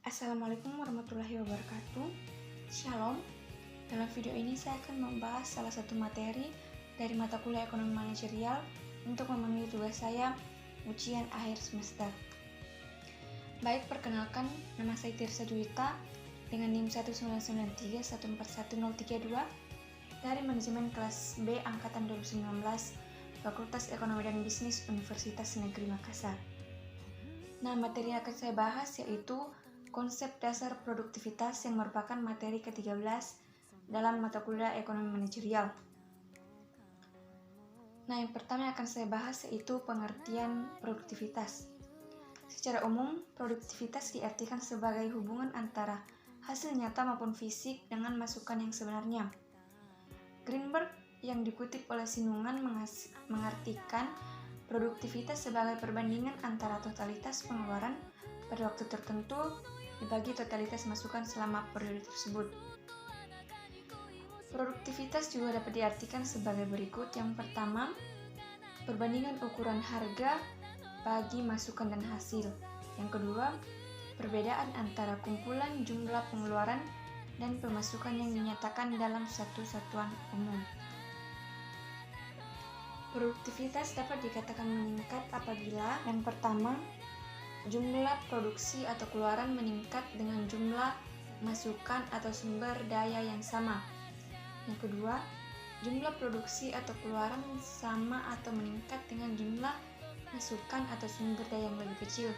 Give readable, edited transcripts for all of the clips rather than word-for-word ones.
Assalamualaikum warahmatullahi wabarakatuh. Shalom. Dalam video ini saya akan membahas salah satu materi dari mata kuliah ekonomi manajerial untuk memenuhi tugas saya ujian akhir semester. Baik, perkenalkan, nama saya Tirsa Juwita dengan NIM 19931411032 dari manajemen kelas B angkatan 2019 Fakultas Ekonomi dan Bisnis Universitas Negeri Makassar. Nah, materi yang akan saya bahas yaitu konsep dasar produktivitas yang merupakan materi ke-13 dalam mata kuliah ekonomi manajerial. Nah, yang pertama yang akan saya bahas yaitu pengertian produktivitas. Secara umum, produktivitas diartikan sebagai hubungan antara hasil nyata maupun fisik dengan masukan yang sebenarnya. Greenberg yang dikutip oleh Sinungan mengartikan produktivitas sebagai perbandingan antara totalitas pengeluaran pada waktu tertentu dibagi totalitas masukan selama periode tersebut. Produktivitas juga dapat diartikan sebagai berikut. Yang pertama, perbandingan ukuran harga bagi masukan dan hasil. Yang kedua, perbedaan antara kumpulan jumlah pengeluaran dan pemasukan yang dinyatakan dalam satu satuan umum. Produktivitas dapat dikatakan meningkat apabila yang pertama, jumlah produksi atau keluaran meningkat dengan jumlah masukan atau sumber daya yang sama. Yang kedua, jumlah produksi atau keluaran sama atau meningkat dengan jumlah masukan atau sumber daya yang lebih kecil.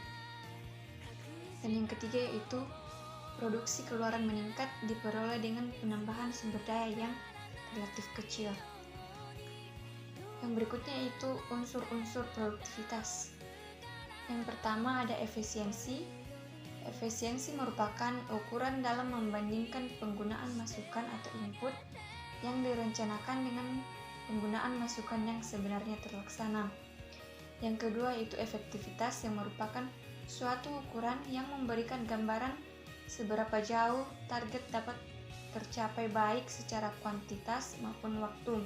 Dan yang ketiga yaitu produksi keluaran meningkat diperoleh dengan penambahan sumber daya yang relatif kecil. Yang berikutnya yaitu unsur-unsur produktivitas. Yang pertama ada efisiensi. Efisiensi merupakan ukuran dalam membandingkan penggunaan masukan atau input yang direncanakan dengan penggunaan masukan yang sebenarnya terlaksana. Yang kedua yaitu efektivitas yang merupakan suatu ukuran yang memberikan gambaran seberapa jauh target dapat tercapai baik secara kuantitas maupun waktu.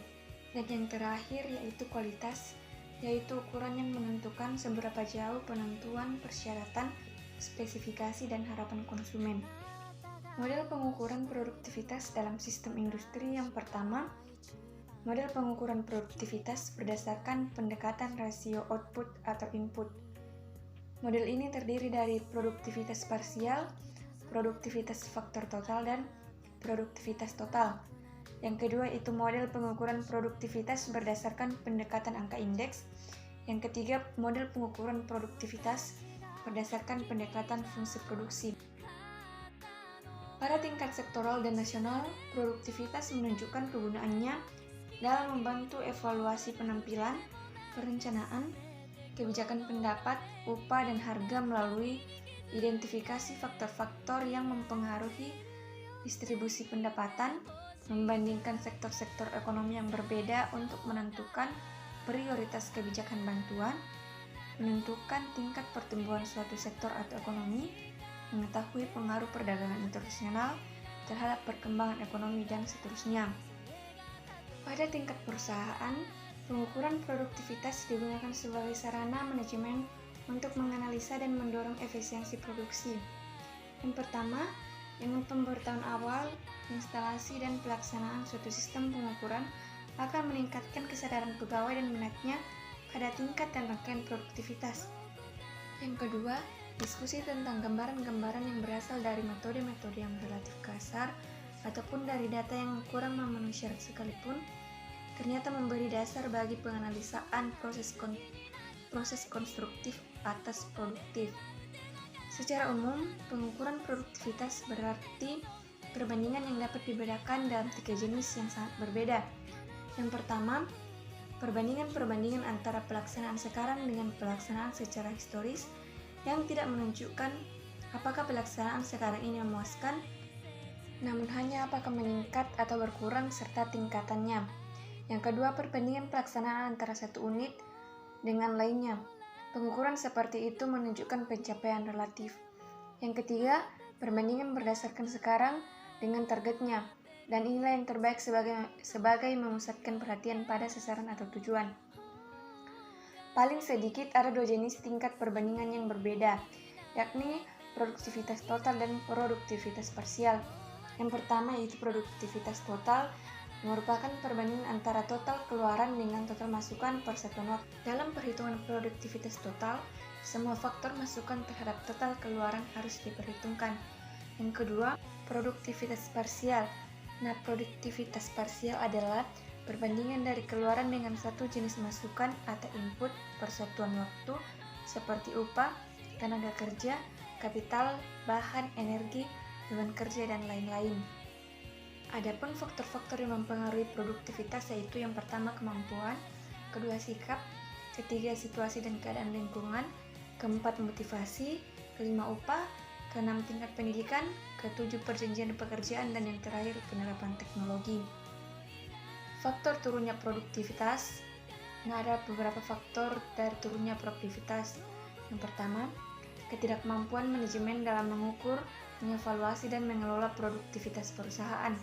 Dan yang terakhir yaitu kualitas, yaitu ukuran yang menentukan seberapa jauh penentuan persyaratan, spesifikasi, dan harapan konsumen. Model pengukuran produktivitas dalam sistem industri yang pertama, model pengukuran produktivitas berdasarkan pendekatan rasio output atau input. Model ini terdiri dari produktivitas parsial, produktivitas faktor total, dan produktivitas total. Yang kedua itu model pengukuran produktivitas berdasarkan pendekatan angka indeks. Yang ketiga, model pengukuran produktivitas berdasarkan pendekatan fungsi produksi. Pada tingkat sektoral dan nasional, produktivitas menunjukkan kegunaannya dalam membantu evaluasi penampilan, perencanaan, kebijakan pendapat, upah, dan harga melalui identifikasi faktor-faktor yang mempengaruhi distribusi pendapatan, membandingkan sektor-sektor ekonomi yang berbeda untuk menentukan prioritas kebijakan bantuan, menentukan tingkat pertumbuhan suatu sektor atau ekonomi, mengetahui pengaruh perdagangan internasional terhadap perkembangan ekonomi, dan seterusnya. Pada tingkat perusahaan, pengukuran produktivitas digunakan sebagai sarana manajemen untuk menganalisa dan mendorong efisiensi produksi. Yang pertama, dengan pemberitahuan awal, instalasi dan pelaksanaan suatu sistem pengukuran akan meningkatkan kesadaran pegawai dan minatnya pada tingkat dan rangkaian produktivitas. Yang kedua, diskusi tentang gambaran-gambaran yang berasal dari metode-metode yang relatif kasar ataupun dari data yang kurang memenuhi syarat sekalipun, ternyata memberi dasar bagi penganalisaan proses konstruktif atas produktif. Secara umum, pengukuran produktivitas berarti perbandingan yang dapat dibedakan dalam tiga jenis yang sangat berbeda. Yang pertama, perbandingan antara pelaksanaan sekarang dengan pelaksanaan secara historis yang tidak menunjukkan apakah pelaksanaan sekarang ini memuaskan, namun hanya apakah meningkat atau berkurang serta tingkatannya. Yang kedua, perbandingan pelaksanaan antara satu unit dengan lainnya. Pengukuran seperti itu menunjukkan pencapaian relatif. Yang ketiga, perbandingan berdasarkan sekarang dengan targetnya, dan inilah yang terbaik sebagai memusatkan perhatian pada sasaran atau tujuan. Paling sedikit ada dua jenis tingkat perbandingan yang berbeda, yakni produktivitas total dan produktivitas parsial. Yang pertama yaitu produktivitas total, merupakan perbandingan antara total keluaran dengan total masukan per satuan waktu. Dalam perhitungan produktivitas total, semua faktor masukan terhadap total keluaran harus diperhitungkan. Yang kedua, produktivitas parsial. Nah, produktivitas parsial adalah perbandingan dari keluaran dengan satu jenis masukan atau input per satuan waktu seperti upah, tenaga kerja, kapital, bahan, energi, beban kerja, dan lain-lain. Adapun faktor-faktor yang mempengaruhi produktivitas yaitu yang pertama kemampuan, kedua sikap, ketiga situasi dan keadaan lingkungan, keempat motivasi, kelima upah, keenam tingkat pendidikan, ketujuh perjanjian pekerjaan, dan yang terakhir penerapan teknologi. Faktor turunnya produktivitas. Nah, ada beberapa faktor dari turunnya produktivitas. Yang pertama, ketidakmampuan manajemen dalam mengukur, mengevaluasi, dan mengelola produktivitas perusahaan.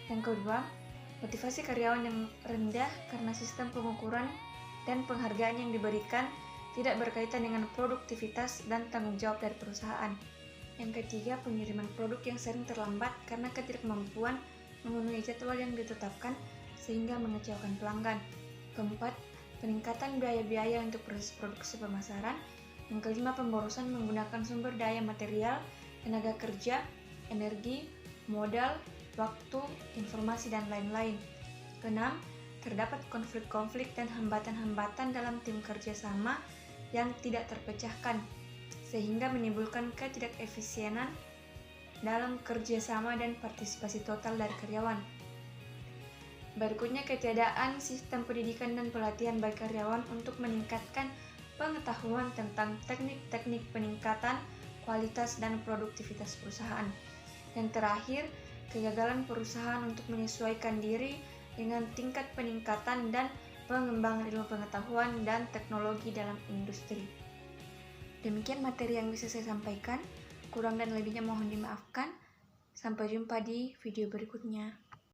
Yang kedua, motivasi karyawan yang rendah karena sistem pengukuran dan penghargaan yang diberikan tidak berkaitan dengan produktivitas dan tanggung jawab dari perusahaan. Yang ketiga, pengiriman produk yang sering terlambat karena ketidakmampuan memenuhi jadwal yang ditetapkan sehingga mengecewakan pelanggan. Keempat, peningkatan biaya-biaya untuk proses produksi pemasaran. Yang kelima, pemborosan menggunakan sumber daya material, tenaga kerja, energi, modal, waktu, informasi, dan lain-lain. Keenam, terdapat konflik-konflik dan hambatan-hambatan dalam tim kerjasama yang tidak terpecahkan, sehingga menimbulkan ketidakefisienan dalam kerjasama dan partisipasi total dari karyawan. Berikutnya, ketiadaan sistem pendidikan dan pelatihan bagi karyawan untuk meningkatkan pengetahuan tentang teknik-teknik peningkatan kualitas dan produktivitas perusahaan. Yang terakhir, kegagalan perusahaan untuk menyesuaikan diri dengan tingkat peningkatan dan pengembangan ilmu pengetahuan dan teknologi dalam industri. Demikian materi yang bisa saya sampaikan. Kurang dan lebihnya mohon dimaafkan. Sampai jumpa di video berikutnya.